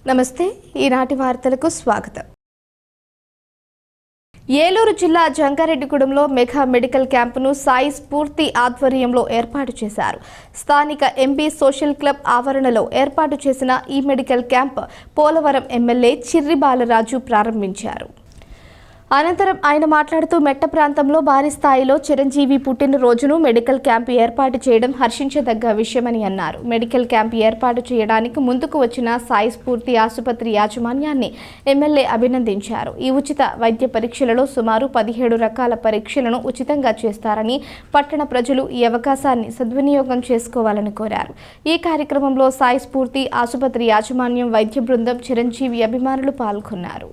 నమస్తే ఈనాటి వార్తలకు స్వాగతం. ఏలూరు జిల్లా జంగారెడ్డిగూడెంలో మెగా మెడికల్ క్యాంపును సాయి స్ఫూర్తి ఆధ్వర్యంలో ఏర్పాటు చేశారు. స్థానిక ఎంపీ సోషల్ క్లబ్ ఆవరణలో ఏర్పాటు చేసిన ఈ medical camp Polavaram MLA Chirri Balaraju ప్రారంభించారు. అనంతరం ఆయన మాట్లాడుతూ మెట్ట ప్రాంతంలో భారీ స్థాయిలో చిరంజీవి పుట్టినరోజును మెడికల్ క్యాంపు ఏర్పాటు చేయడం హర్షించదగ్గ విషయమని అన్నారు. మెడికల్ క్యాంపు ఏర్పాటు చేయడానికి ముందుకు వచ్చిన సాయి స్ఫూర్తి ఆసుపత్రి యాజమాన్యాన్ని ఎమ్మెల్యే అభినందించారు. ఈ ఉచిత వైద్య పరీక్షలలో సుమారు 17 రకాల పరీక్షలను ఉచితంగా చేస్తారని, పట్టణ ప్రజలు ఈ అవకాశాన్ని సద్వినియోగం చేసుకోవాలని కోరారు. ఈ కార్యక్రమంలో సాయి స్ఫూర్తి ఆసుపత్రి యాజమాన్యం, వైద్య బృందం, చిరంజీవి అభిమానులు పాల్గొన్నారు.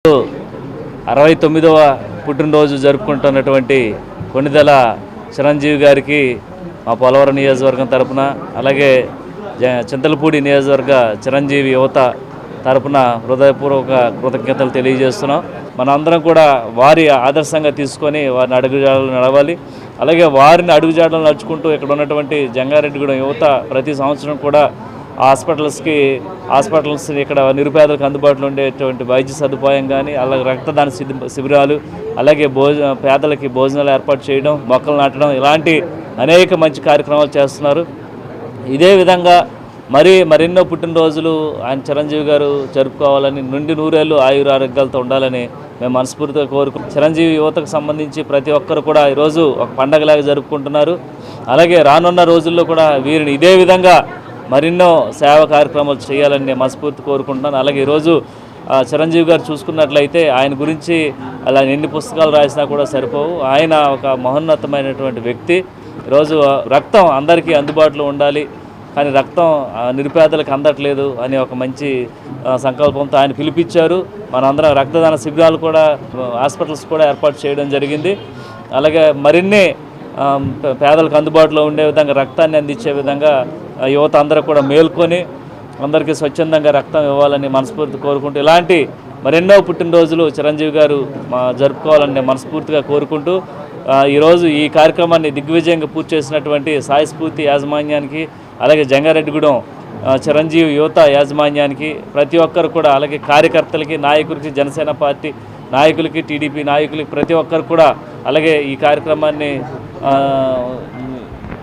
69వ పుట్టినరోజు జరుపుకుంటున్నటువంటి కొణిదెల చిరంజీవి గారికి మా పోలవరం నియోజకవర్గం తరపున, అలాగే చింతలపూడి నియోజకవర్గ చిరంజీవి యువత తరపున హృదయపూర్వక కృతజ్ఞతలు తెలియజేస్తున్నాం. మనందరం కూడా వారి ఆదర్శంగా తీసుకొని వారిని అడుగుజాడలు నడవాలి. అలాగే వారిని అడుగుజాడలు నడుచుకుంటూ ఇక్కడ ఉన్నటువంటి జంగారెడ్డిగూడెం యువత ప్రతి సంవత్సరం కూడా హాస్పిటల్స్ ఇక్కడ నిరుపేదలకు అందుబాటులో ఉండేటువంటి వైద్య సదుపాయం కానీ, అలాగే రక్తదాన శిబిరాలు, అలాగే పేదలకి భోజనాలు ఏర్పాటు చేయడం, మొక్కలు నాటడం, ఇలాంటి అనేక మంచి కార్యక్రమాలు చేస్తున్నారు. ఇదే విధంగా మరెన్నో పుట్టినరోజులు ఆయన చిరంజీవి గారు జరుపుకోవాలని, నుండి నూరేళ్ళు ఆయురారోగ్యాలతో ఉండాలని మేము మనస్ఫూర్తిగా కోరుకుంటున్నాం. చిరంజీవి యువతకు సంబంధించి ప్రతి ఒక్కరు కూడా ఈరోజు ఒక పండగలాగా జరుపుకుంటున్నారు. అలాగే రానున్న రోజుల్లో కూడా వీరిని ఇదే విధంగా మరెన్నో సేవా కార్యక్రమాలు చేయాలని నేను మనస్ఫూర్తి కోరుకుంటున్నాను. అలాగే ఈరోజు చిరంజీవి గారు చూసుకున్నట్లయితే ఆయన గురించి అలా ఎన్ని పుస్తకాలు రాసినా కూడా సరిపోవు. ఆయన ఒక మహోన్నతమైనటువంటి వ్యక్తి. ఈరోజు రక్తం అందరికీ అందుబాటులో ఉండాలి, కానీ రక్తం నిరుపేదలకు అందట్లేదు అని ఒక మంచి సంకల్పంతో ఆయన పిలిపించారు. మనందరం రక్తదాన శిబిరాలు కూడా హాస్పిటల్స్ కూడా ఏర్పాటు చేయడం జరిగింది. అలాగే మరిన్ని పేదలకు అందుబాటులో ఉండే విధంగా రక్తాన్ని అందించే విధంగా యువత అందరూ కూడా మేల్కొని అందరికీ స్వచ్ఛందంగా రక్తం ఇవ్వాలని మనస్ఫూర్తి కోరుకుంటూ, ఇలాంటి మరెన్నో పుట్టినరోజులు చిరంజీవి గారు జరుపుకోవాలని మనస్ఫూర్తిగా కోరుకుంటూ, ఈరోజు ఈ కార్యక్రమాన్ని దిగ్విజయంగా పూర్తి చేసినటువంటి సాయి స్ఫూర్తి యాజమాన్యానికి, అలాగే జంగారెడ్డిగూడెం చిరంజీవి యువత యాజమాన్యానికి, ప్రతి ఒక్కరు కూడా, అలాగే కార్యకర్తలకి, నాయకులకి, జనసేన పార్టీ నాయకులకి, టీడీపీ నాయకులకి, ప్రతి ఒక్కరు కూడా, అలాగే ఈ కార్యక్రమాన్ని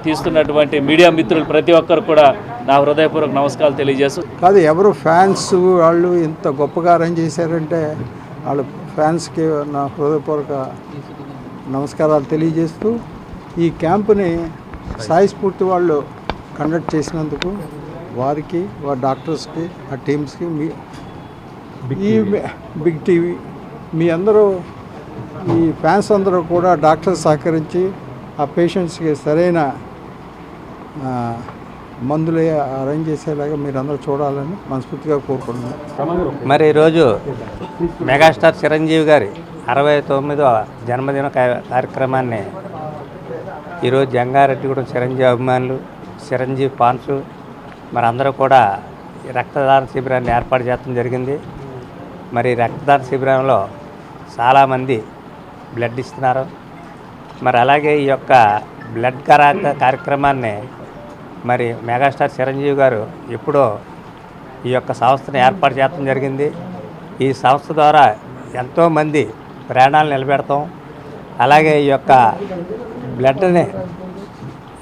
తీస్తున్నటువంటి మీడియా మిత్రులు ప్రతి ఒక్కరు కూడా నా హృదయపూర్వక నమస్కారాలు తెలియజేస్తూ. కాదు, ఎవరు ఫ్యాన్స్ వాళ్ళు ఇంత గొప్పగా అరేంజ్ చేశారంటే వాళ్ళ ఫ్యాన్స్కి నా హృదయపూర్వక నమస్కారాలు తెలియజేస్తూ, ఈ క్యాంపుని సాయి స్ఫూర్తి వాళ్ళు కండక్ట్ చేసినందుకు వారికి, వారి డాక్టర్స్కి, ఆ టీమ్స్కి, ఈ బిగ్ టీవీ మీ అందరూ, ఈ ఫ్యాన్స్ అందరూ కూడా డాక్టర్స్ సహకరించి ఆ పేషెంట్స్కి సరైన మందులు అరేంజ్ చేసేలాగా మీరు అందరూ చూడాలని మనస్ఫూర్తిగా కోరుకుంటున్నాను. మరి ఈరోజు మెగాస్టార్ చిరంజీవి గారి 69వ జన్మదిన కార్యక్రమాన్ని ఈరోజు జంగారెడ్డిగూడెం చిరంజీవి అభిమానులు, చిరంజీవి ఫాన్స్ మరి అందరూ కూడా రక్తదాన శిబిరాన్ని ఏర్పాటు చేయడం జరిగింది. మరి రక్తదాన శిబిరంలో చాలామంది బ్లడ్ ఇస్తున్నారు. మరి అలాగే ఈ యొక్క బ్లడ్ కార్యక్రమాన్ని మరి మెగాస్టార్ చిరంజీవి గారు ఎప్పుడో ఈ యొక్క సంస్థను ఏర్పాటు చేయడం జరిగింది. ఈ సంస్థ ద్వారా ఎంతోమంది ప్రాణాలు నిలబెడతాం. అలాగే ఈ యొక్క బ్లడ్ని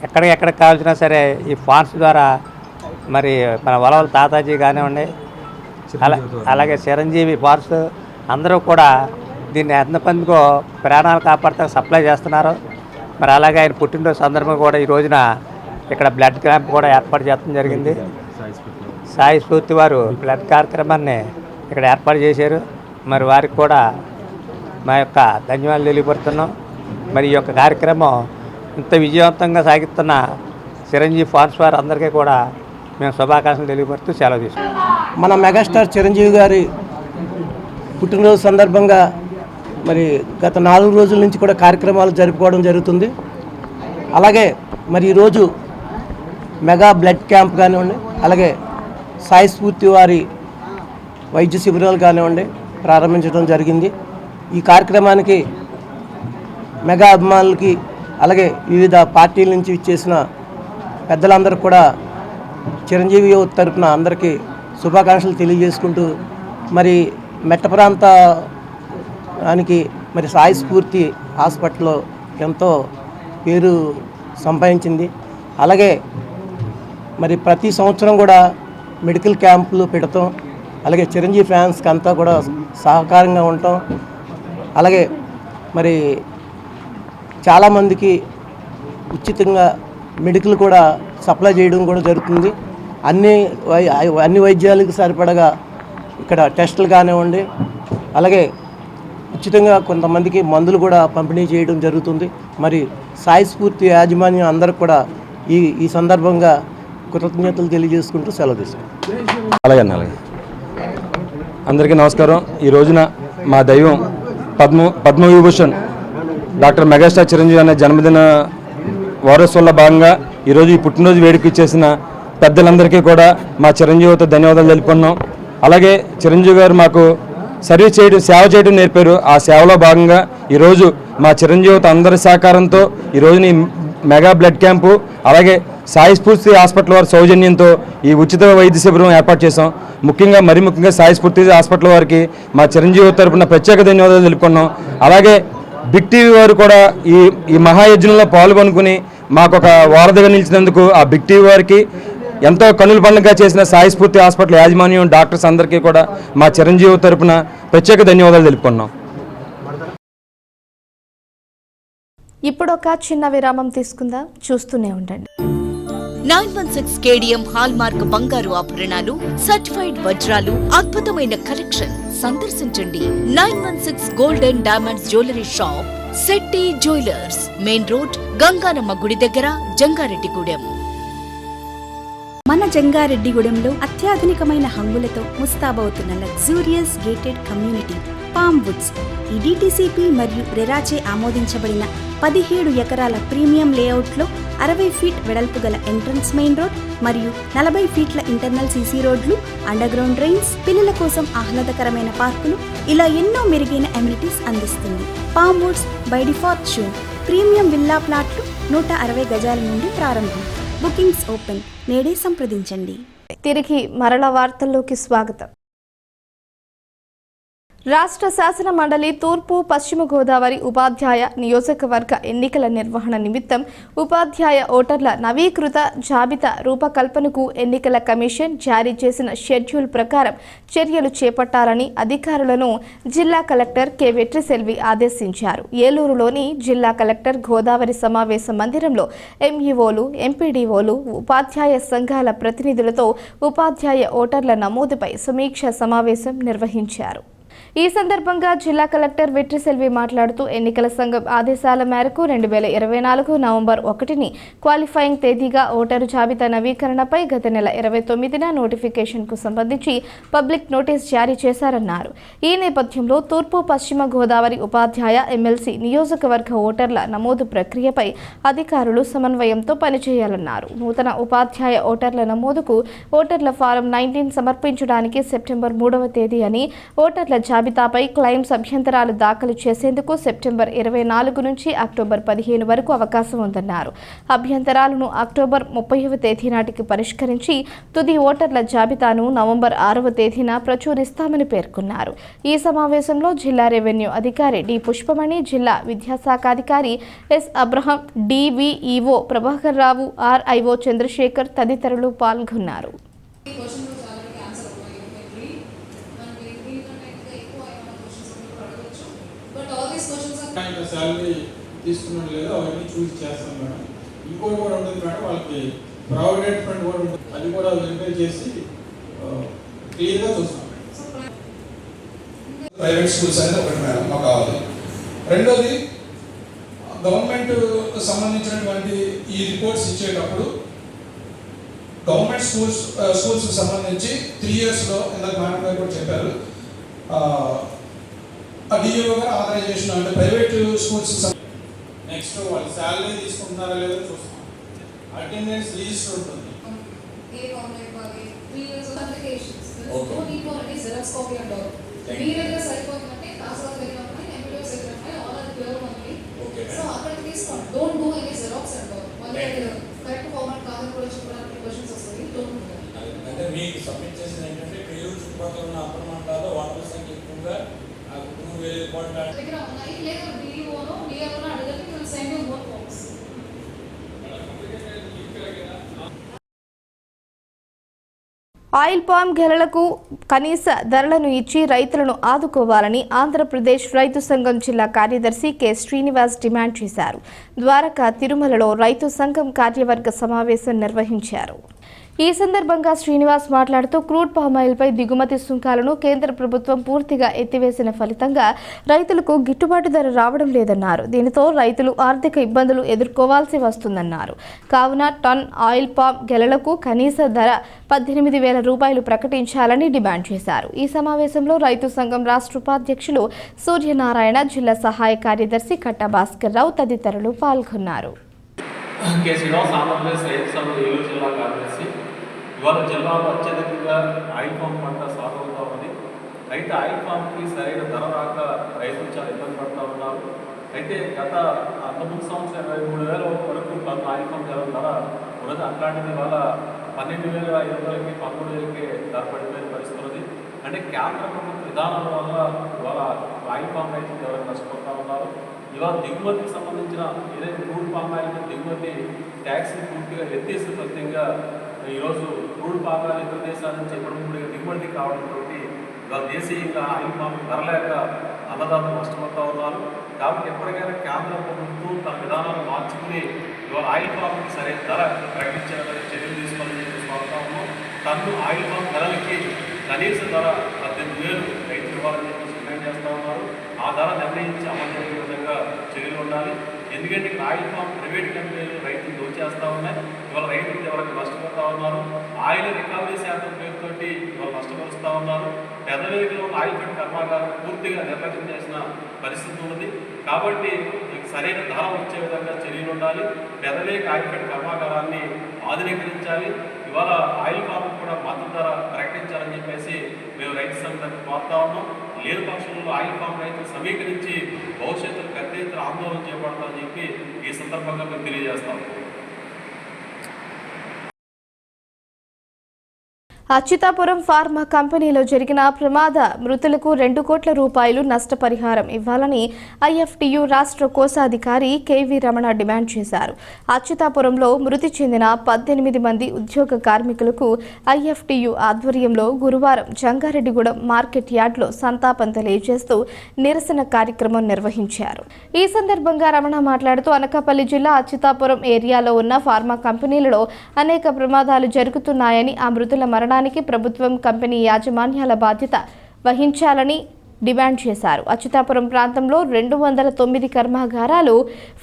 ఎక్కడికి కావాల్సినా సరే ఈ ఫాన్స్ ద్వారా మరి మన వలవల తాతాజీ కానివ్వండి, అలాగే చిరంజీవి ఫాన్స్ అందరూ కూడా దీన్ని ఎంతమందికో ప్రాణాలు కాపాడుతూ సప్లై చేస్తున్నారు. మరి అలాగే ఆయన పుట్టినరోజు సందర్భంగా కూడా ఈ రోజున ఇక్కడ బ్లడ్ క్యాంప్ కూడా ఏర్పాటు చేయడం జరిగింది. సాయి స్ఫూర్తి వారు బ్లడ్ కార్యక్రమాన్ని ఇక్కడ ఏర్పాటు చేశారు. మరి వారికి కూడా మా యొక్క ధన్యవాదాలు తెలియపరుస్తున్నాం. మరి ఈ యొక్క కార్యక్రమం ఇంత విజయవంతంగా సాగిస్తున్న చిరంజీవి ఫాన్స్ వారు అందరికీ కూడా మేము శుభాకాంక్షలు తెలియపరుస్తూ సెలవు తీసుకున్నాం. మన మెగాస్టార్ చిరంజీవి గారి పుట్టినరోజు సందర్భంగా మరి గత 4 రోజుల నుంచి కూడా కార్యక్రమాలు జరుపుకోవడం జరుగుతుంది. అలాగే మరి ఈరోజు మెగా బ్లడ్ క్యాంప్ కానివ్వండి, అలాగే సాయి స్ఫూర్తి వారి వైద్య శిబిరాలు కానివ్వండి ప్రారంభించడం జరిగింది. ఈ కార్యక్రమానికి మెగా అభిమానులకి, అలాగే వివిధ పార్టీల నుంచి ఇచ్చేసిన పెద్దలందరూ కూడా చిరంజీవి యువత తరపున అందరికీ శుభాకాంక్షలు తెలియజేసుకుంటూ, మరి మెట్ట ప్రాంతానికి మరి సాయి స్ఫూర్తి హాస్పిటల్లో ఎంతో పేరు సంపాదించింది. అలాగే మరి ప్రతి సంవత్సరం కూడా మెడికల్ క్యాంపులు పెడతాం, అలాగే చిరంజీవి ఫ్యాన్స్కి అంతా కూడా సహకారంగా ఉంటాం. అలాగే మరి చాలామందికి ఉచితంగా మెడికల్ కూడా సప్లై చేయడం కూడా జరుగుతుంది. అన్ని వైద్యాలకు సరిపడగా ఇక్కడ టెస్టులు కానివ్వండి, అలాగే ఉచితంగా కొంతమందికి మందులు కూడా పంపిణీ చేయడం జరుగుతుంది. మరి సాయి స్ఫూర్తి యాజమాన్యం అందరికి కూడా ఈ సందర్భంగా కృతజ్ఞతలు తెలియజేసుకుంటూ సెలవు తీసుకుంటాం. అలాగే అందరికీ నమస్కారం. ఈ రోజున మా దైవం పద్మవిభూషణ్ డాక్టర్ మెగాస్టార్ చిరంజీవి అనే జన్మదిన వారోత్సవంలో భాగంగా ఈరోజు ఈ పుట్టినరోజు వేడుక చేసిన పెద్దలందరికీ కూడా మా చిరంజీవితో ధన్యవాదాలు తెలుపుకున్నాం. అలాగే చిరంజీవి గారు మాకు సర్వీస్ చేయడం, సేవ చేయడం నేర్పారు. ఆ సేవలో భాగంగా ఈరోజు మా చిరంజీవితో అందరి సహకారంతో ఈరోజు మెగా బ్లడ్ క్యాంపు, అలాగే సాయి స్ఫూర్తి హాస్పిటల్ వారి సౌజన్యంతో ఈ ఉచిత వైద్య శిబిరం ఏర్పాటు చేశాం. ముఖ్యంగా సాయి స్ఫూర్తి హాస్పిటల్ వారికి మా చిరంజీవి తరపున ప్రత్యేక ధన్యవాదాలు తెలుపుకున్నాం. అలాగే బిగ్ టీవీ వారు కూడా ఈ మహాయజ్ఞంలో పాల్గొనుకుని మాకు ఒక వారధిగా నిలిచినందుకు ఆ బిగ్ టీవీ వారికి, ఎంతో కన్నుల పండుగగా చేసిన సాయి స్ఫూర్తి హాస్పిటల్ యాజమాన్యం, డాక్టర్స్ అందరికీ కూడా మా చిరంజీవి తరపున ప్రత్యేక ధన్యవాదాలు తెలుపుకున్నాం. ఇప్పుడు ఒక చిన్న విరామం తీసుకుందాం, చూస్తూనే ఉండండి. 916 కేడిఎం హాల్మార్క్ బంగారు ఆభరణాలు, సర్టిఫైడ్ వజ్రాలు, అద్భుతమైన కలెక్షన్. సందర్శించండి 916 golden diamonds jewellery shop, Shetty jewellers, main road, Ganganamma గుడి దగ్గర, జంగారెడ్డిగూడెం. మన జంగారెడ్డిగూడెంలో అత్యాధునికమైన హంగులతో ముస్తాబవుతున్న luxurious gated community palm woods. ఈ డిటిసిపి మరియు రెరాచే ఆమోదించబడిన 17 ఎకరాల ప్రీమియం లేఅవుట్లో 60 ఫీట్ వెడల్పు గల ఎంట్రన్స్ మెయిన్ రోడ్ మరియు 40 ఫీట్ల ఇంటర్నల్ సీసీ రోడ్లు, అండర్ గ్రౌండ్ డ్రైన్స్, పిల్లల కోసం ఆహ్లాదకరమైన పార్కులు, ఇలా ఎన్నో మెరుగైన అమ్యూనిటీస్ అందిస్తుంది. Palm Woods by default show premium villa ప్లాట్లు 160 గజాల నుండి ప్రారంభం. Bookings open. నేడే సంప్రదించండి. తిరిగి మరల వార్తల్లోకి స్వాగతం. రాష్ట్ర శాసన మండలి తూర్పు పశ్చిమ గోదావరి ఉపాధ్యాయ నియోజకవర్గ ఎన్నికల నిర్వహణ నిమిత్తం ఉపాధ్యాయ ఓటర్ల నవీకృత జాబితా రూపకల్పనకు ఎన్నికల కమిషన్ జారీ చేసిన షెడ్యూల్ ప్రకారం చర్యలు చేపట్టాలని అధికారులను జిల్లా కలెక్టర్ కె వెట్రిసెల్వి ఆదేశించారు. ఏలూరులోని జిల్లా కలెక్టర్ గోదావరి సమావేశ మందిరంలో ఎంఈఓలు, ఎంపీడీఓలు, ఉపాధ్యాయ సంఘాల ప్రతినిధులతో ఉపాధ్యాయ ఓటర్ల నమోదుపై సమీక్ష సమావేశం నిర్వహించారు. ఈ సందర్భంగా జిల్లా కలెక్టర్ వెట్రిసెల్వి మాట్లాడుతూ ఎన్నికల సంఘం ఆదేశాల మేరకు 2024 నవంబర్ 1ని క్వాలిఫైయింగ్ తేదీగా ఓటరు జాబితా నవీకరణపై గత నెల 29న నోటిఫికేషన్కు సంబంధించి పబ్లిక్ నోటీస్ జారీ చేశారన్నారు. ఈ నేపథ్యంలో తూర్పు పశ్చిమ గోదావరి ఉపాధ్యాయ ఎమ్మెల్సీ నియోజకవర్గ ఓటర్ల నమోదు ప్రక్రియపై అధికారులు సమన్వయంతో పనిచేయాలన్నారు. నూతన ఉపాధ్యాయ ఓటర్ల నమోదుకు ఓటర్ల ఫారం 19 సమర్పించడానికి సెప్టెంబర్ 3వ తేదీ అని, ఓటర్ల జాబితాపై క్లెయిమ్స్ అభ్యంతరాలు దాఖలు చేసేందుకు సెప్టెంబర్ 24 నుంచి అక్టోబర్ 15 వరకు అవకాశం ఉందన్నారు. అభ్యంతరాలను అక్టోబర్ 30వ తేదీ నాటికి పరిష్కరించి తుది ఓటర్ల జాబితాను నవంబర్ 6వ తేదీన ప్రచురిస్తామని పేర్కొన్నారు. ఈ సమావేశంలో జిల్లా రెవెన్యూ అధికారి డి పుష్పమణి, జిల్లా విద్యాశాఖ అధికారి yes Abraham, DVEO Prabhakar Rao, RIO Chandrasekhar తదితరులు పాల్గొన్నారు. శాలరీ తీసుకున్నాడు లేదా అవన్నీ చూసి చేస్తాం మేడం. ఇంకోటి కూడా ఉంటుంది మేడం, వాళ్ళకి ప్రావిడెంట్ ఫండ్ కూడా ఉంటుంది, అది కూడా వెరిఫై చేసి క్లియర్గా చూస్తాం. ప్రైవేట్ స్కూల్స్ అనేది ఒకటి మేడం మాకు కావాలి. రెండోది, గవర్నమెంట్ సంబంధించినటువంటి ఈ రిపోర్ట్స్ ఇచ్చేటప్పుడు గవర్నమెంట్ స్కూల్స్ సంబంధించి 3 yearsలో ఇందాక మేడం గారు కూడా చెప్పారు, డిఓ గారు ఆథరైజేషన్ అంటే ప్రైవేట్ స్కూల్స్ నెక్స్ట్ వాళ్ళు శాలరీ తీసుకుంటున్నారా లేదో చూస్తాం. అటెండెన్స్ రిజిస్టర్ ఉంటుంది. మీకు సబ్మిట్ చేసిన ఏంటంటే పేరు చుట్టుపక్కల ఉన్న అప్రమంటాలో వాటర్ సంఖ్య ఎక్కువగా ఆయిల్ పామ్ గెలలకు కనీస ధరలను ఇచ్చి రైతులను ఆదుకోవాలని ఆంధ్రప్రదేశ్ రైతు సంఘం జిల్లా కార్యదర్శి కె శ్రీనివాస్ డిమాండ్ చేశారు. ద్వారకా తిరుమలలో రైతు సంఘం కార్యవర్గ సమావేశం నిర్వహించారు. ఈ సందర్భంగా శ్రీనివాస్ మాట్లాడుతూ క్రూడ్ పామాయిల్పై దిగుమతి సుంకాలను కేంద్ర ప్రభుత్వం పూర్తిగా ఎత్తివేసిన ఫలితంగా రైతులకు గిట్టుబాటు ధర రావడం లేదన్నారు. దీనితో రైతులు ఆర్థిక ఇబ్బందులు ఎదుర్కోవాల్సి వస్తుందన్నారు. కావున టన్ ఆయిల్ పామ్ గెలలకు కనీస ధర 18,000 రూపాయలు ప్రకటించాలని డిమాండ్ చేశారు. ఈ సమావేశంలో రైతు సంఘం రాష్ట్ర ఉపాధ్యక్షులు సూర్యనారాయణ, జిల్లా సహాయ కార్యదర్శి కట్ట భాస్కర్ రావు తదితరులు పాల్గొన్నారు. ఇవాళ జిల్లాలో అత్యధికంగా ఆయిల్ పామ్ పంట సాగు అవుతూ ఉంది. అయితే ఆయిల్ పామ్కి సరైన ధర రాక రైతులు చాలా ఇబ్బంది పడుతూ ఉన్నారు. అయితే గత అంతకుముందు సంవత్సరం 23,000 వరకు ఆయిల్ పామ్ ధర ఉన్నది. అట్లాంటిది ఇవాళ 12,500కి 13,000కి ధర పడిపోయిన పరిస్థితి ఉంది. అంటే కేంద్ర ప్రభుత్వ విధానాల వల్ల ఇవాళ ఆయిల్ పామ్ రైతులు ఎవరైనా నష్టపోతూ ఉన్నారు. ఇవాళ దిగుమతికి సంబంధించిన ఏదైతే క్రూడ్ పామ్ ఆయిల్ దిగుమతి ట్యాక్స్ని పూర్తిగా ఎత్తేసిన ఫలితంగా ఈరోజు క్రూడ్ పామ్ ఆయిల్ ఇతర దేశాల నుంచి ఎప్పటికప్పుడు దిగుమతి కావడంతో ఇవాళ దేశీయంగా ఆయిల్ పామ్ ధరలేక అన్నదాతలు నష్టపోతూ ఉన్నారు. కాబట్టి ఎప్పటికైనా కేంద్ర ప్రభుత్వం తన విధానాలను మార్చుకుని ఇవాళ ఆయిల్ పామ్కి సరైన ధర ప్రకటించాలని చర్యలు తీసుకోవాలని చెప్పి కోరుతా ఉన్నాం. టన్ను ఆయిల్ పామ్ ధరలకి కనీస ధర 18,000 రైతులు ఇవ్వాలని చెప్పి డిమాండ్ చేస్తూ ఉన్నారు. ఆ ధర నిర్ణయించి అమలు చేసే విధంగా చర్యలు ఉండాలి. ఎందుకంటే ఇక్కడ ఆయిల్ పామ్ ప్రైవేట్ కంపెనీలు రైతులు దోచేస్తూ ఉన్నాయి. ఇవాళ రైతులు ఎవరికి నష్టపోతూ ఉన్నారు. ఆయిల్ రికవరీ శాతం పేరుతోటి ఇవాళ నష్టపరుస్తూ ఉన్నారు. పెదవేగిలో ఉన్న ఆయిల్ ఫెడ్ కర్మాగారం పూర్తిగా నిర్లక్ష్యం చేసిన పరిస్థితి ఉంది. కాబట్టి సరైన ధర వచ్చే విధంగా చర్యలు ఉండాలి. పెదవేగి ఆయిల్ ఫెడ్ కర్మాగారాన్ని ఆధునీకరించాలి. ఇవాళ ఆయిల్ పామ్ కూడా మద్దతు ధర ప్రకటించాలని చెప్పేసి మేము రైతు సంఘాన్ని కోరుతా ఉన్నాం. లేని పక్షంలో ఆయిల్ పామ్ రైతులు సమీకరించి భవిష్యత్తులో పెద్ద ఎత్తున ఆందోళన చేపడతామని చెప్పి ఈ సందర్భంగా మేము తెలియజేస్తాం. అచ్యుతాపురం ఫార్మా కంపెనీలో జరిగిన ప్రమాద మృతులకు 2 కోట్ల రూపాయలు నష్టపరిహారం ఇవ్వాలని ఐఎఫ్టియు రాష్ట్ర కోశాధికారి కెవి రమణ డిమాండ్ చేశారు. అచ్యుతాపురంలో మృతి చెందిన 18 మంది ఉద్యోగ కార్మికులకు ఐఎఫ్టియు ఆధ్వర్యంలో గురువారం జంగారెడ్డిగూడెం మార్కెట్ యార్డ్లో సంతాపం తెలియజేస్తూ నిరసన కార్యక్రమం నిర్వహించారు. ఈ సందర్భంగా రమణ మాట్లాడుతూ అనకాపల్లి జిల్లా అచ్యుతాపురం ఏరియాలో ఉన్న ఫార్మా కంపెనీలలో అనేక ప్రమాదాలు జరుగుతున్నాయని, ఆ మృతుల మరణానికి ప్రభుత్వం, కంపెనీ యాజమాన్యాల బాధ్యత వహించాలని డిమాండ్ చేశారు. అచ్యుతాపురం ప్రాంతంలో 209 కర్మాగారాలు,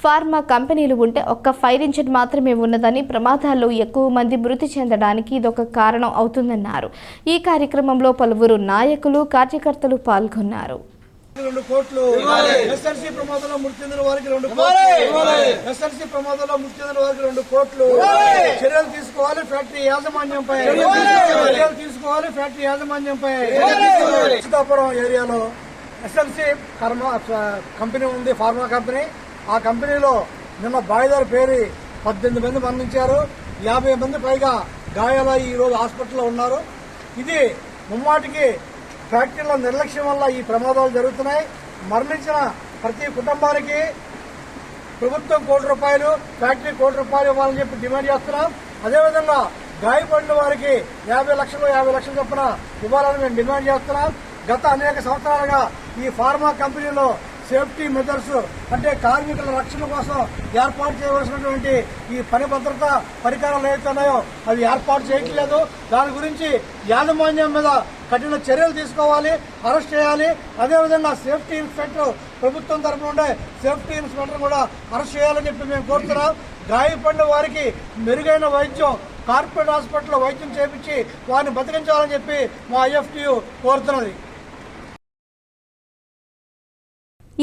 ఫార్మా కంపెనీలు ఉంటే ఒక్క ఫైర్ ఇంజిన్ మాత్రమే ఉన్నదని, ప్రమాదాల్లో ఎక్కువ మంది మృతి చెందడానికి ఇదొక కారణం అవుతుందన్నారు. ఈ కార్యక్రమంలో పలువురు నాయకులు, కార్యకర్తలు పాల్గొన్నారు. 2 కోట్లు ఎస్ఎల్సీ ప్రమాదంలో మృతి చెందిన వారికి 2 కోట్లు, ఎస్ఎల్సీ ప్రమాదంలో మృతి చెందిన వారికి 2 కోట్లు. చర్యలు తీసుకోవాలి ఫ్యాక్టరీ యాజమాన్యంపై, చర్యలు తీసుకోవాలి ఫ్యాక్టరీ యాజమాన్యంపై. సీతాపురం ఏరియాలో ఎస్ఎల్సీ కంపెనీ ఉంది, ఫార్మా కంపెనీ. ఆ కంపెనీలో నిన్న బాయిదారు పేరి 18 మంది మరణించారు. 50 మంది పైగా గాయాలై ఈరోజు హాస్పిటల్లో ఉన్నారు. ఇది ముమ్మాటికి ఫ్యాక్టరీల నిర్లక్ష్యం వల్ల ఈ ప్రమాదాలు జరుగుతున్నాయి. మరణించిన ప్రతి కుటుంబానికి ప్రభుత్వం 1 కోటి రూపాయలు, ఫ్యాక్టరీ 1 కోటి రూపాయలు ఇవ్వాలని చెప్పి డిమాండ్ చేస్తున్నాం. అదేవిధంగా గాయపడిన వారికి 50 లక్షలు చొప్పున ఇవ్వాలని మేము డిమాండ్ చేస్తున్నాం. గత అనేక సంవత్సరాలుగా ఈ ఫార్మా కంపెనీలో సేఫ్టీ మెజర్స్ అంటే కార్మికుల రక్షణ కోసం ఏర్పాటు చేయవలసినటువంటి ఈ పని భద్రతా పరికరాలు ఏవైతే ఉన్నాయో అవి ఏర్పాటు చేయట్లేదు. దాని గురించి యాజమాన్యం మీద కఠిన చర్యలు తీసుకోవాలి, అరెస్ట్ చేయాలి. అదేవిధంగా సేఫ్టీ ఇన్స్పెక్టర్, ప్రభుత్వం తరఫున ఉండే సేఫ్టీ ఇన్స్పెక్టర్ కూడా అరెస్ట్ చేయాలని చెప్పి మేము కోరుతున్నాం. గాయపడిన వారికి మెరుగైన వైద్యం కార్పొరేట్ హాస్పిటల్లో వైద్యం చేపించి వారిని బతికించాలని చెప్పి మా ఐఎఫ్టియు కోరుతున్నది.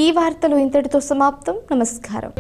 ఈ వార్తలు ఇంతటితో సమాప్తం. నమస్కారం.